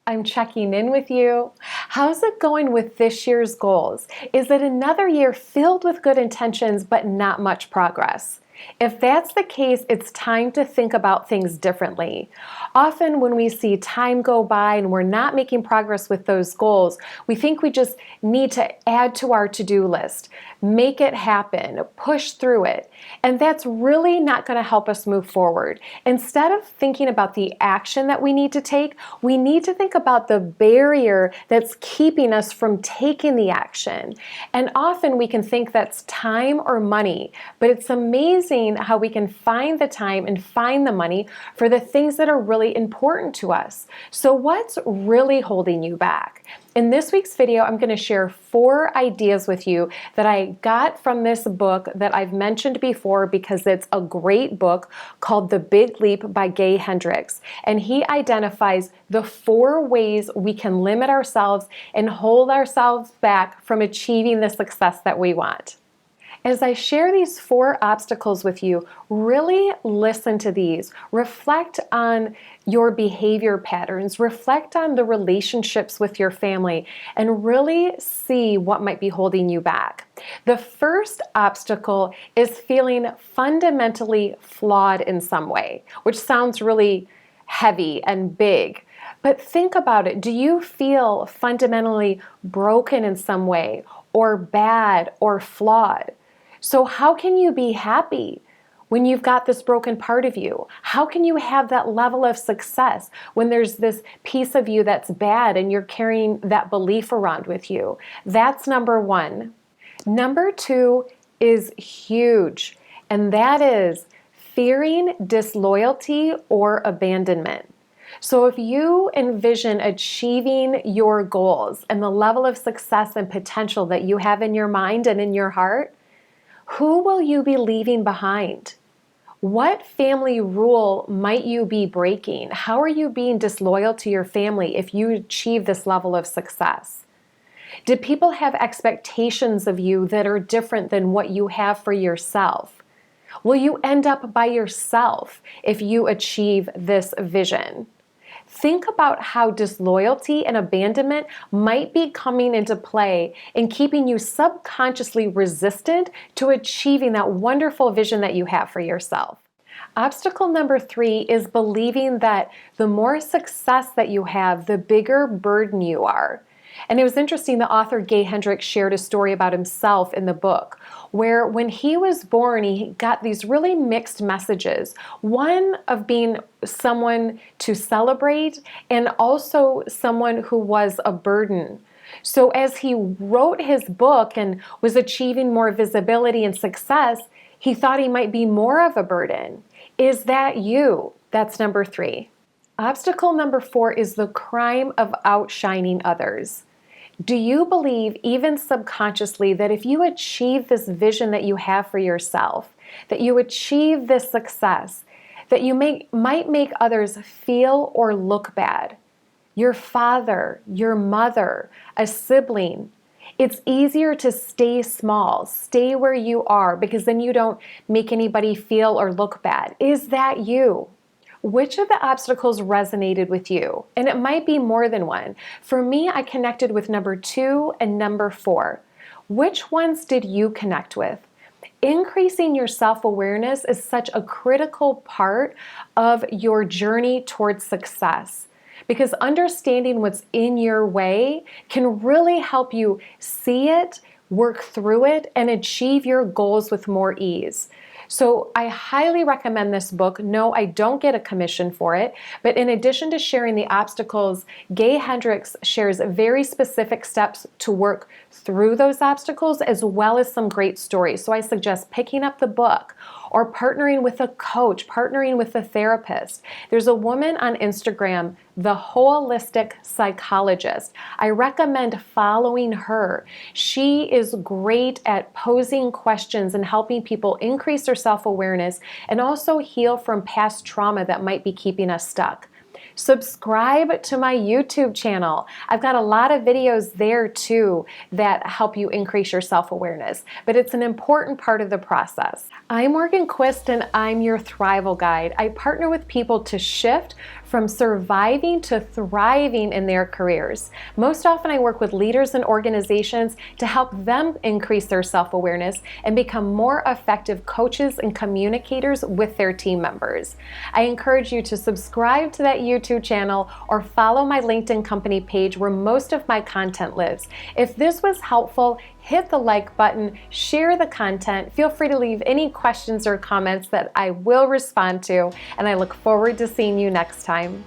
I'm checking in with you. How's it going with this year's goals? Is it another year filled with good intentions but not much progress? If that's the case, it's time to think about things differently. Often when we see time go by and we're not making progress with those goals, we think we just need to add to our to-do list, make it happen, push through it. And that's really not going to help us move forward. Instead of thinking about the action that we need to take, we need to think about the barrier that's keeping us from taking the action. And often we can think that's time or money, but it's amazing how we can find the time and find the money for the things that are really important to us. So what's really holding you back? In this week's video, I'm going to share 4 ideas with you that I got from this book that I've mentioned before because it's a great book called The Big Leap by Gay Hendricks. And he identifies the 4 ways we can limit ourselves and hold ourselves back from achieving the success that we want. As I share these 4 obstacles with you, really listen to these. Reflect on your behavior patterns. Reflect on the relationships with your family and really see what might be holding you back. The first obstacle is feeling fundamentally flawed in some way, which sounds really heavy and big. But think about it. Do you feel fundamentally broken in some way, or bad, or flawed? So how can you be happy when you've got this broken part of you? How can you have that level of success when there's this piece of you that's bad and you're carrying that belief around with you? That's number 1. Number 2 is huge, and that is fearing disloyalty or abandonment. So if you envision achieving your goals and the level of success and potential that you have in your mind and in your heart, who will you be leaving behind? What family rule might you be breaking? How are you being disloyal to your family if you achieve this level of success? Do people have expectations of you that are different than what you have for yourself? Will you end up by yourself if you achieve this vision? Think about how disloyalty and abandonment might be coming into play and keeping you subconsciously resistant to achieving that wonderful vision that you have for yourself. Obstacle number 3 is believing that the more success that you have, the bigger burden you are. And it was interesting, the author Gay Hendricks shared a story about himself in the book, where when he was born, he got these really mixed messages. One of being someone to celebrate and also someone who was a burden. So as he wrote his book and was achieving more visibility and success, he thought he might be more of a burden. Is that you? That's number 3. Obstacle number 4 is the crime of outshining others. Do you believe, even subconsciously, that if you achieve this vision that you have for yourself, that you achieve this success, that you might make others feel or look bad? Your father, your mother, a sibling. It's easier to stay small, stay where you are, because then you don't make anybody feel or look bad. Is that you? Which of the obstacles resonated with you? And it might be more than one. For me, I connected with number 2 and number 4. Which ones did you connect with? Increasing your self-awareness is such a critical part of your journey towards success, because understanding what's in your way can really help you see it, work through it, and achieve your goals with more ease. So I highly recommend this book. No, I don't get a commission for it, but in addition to sharing the obstacles, Gay Hendricks shares very specific steps to work through those obstacles, as well as some great stories. So I suggest picking up the book or partnering with a coach, partnering with a therapist. There's a woman on Instagram, The Holistic Psychologist. I recommend following her. She is great at posing questions and helping people increase their self-awareness and also heal from past trauma that might be keeping us stuck. Subscribe to my YouTube channel. I've got a lot of videos there too that help you increase your self-awareness, but it's an important part of the process. I'm Morgan Quist and I'm your Thrival guide. I partner with people to shift from surviving to thriving in their careers. Most often I work with leaders and organizations to help them increase their self-awareness and become more effective coaches and communicators with their team members. I encourage you to subscribe to that YouTube channel or follow my LinkedIn company page where most of my content lives. If this was helpful, hit the like button, share the content, feel free to leave any questions or comments that I will respond to, and I look forward to seeing you next time.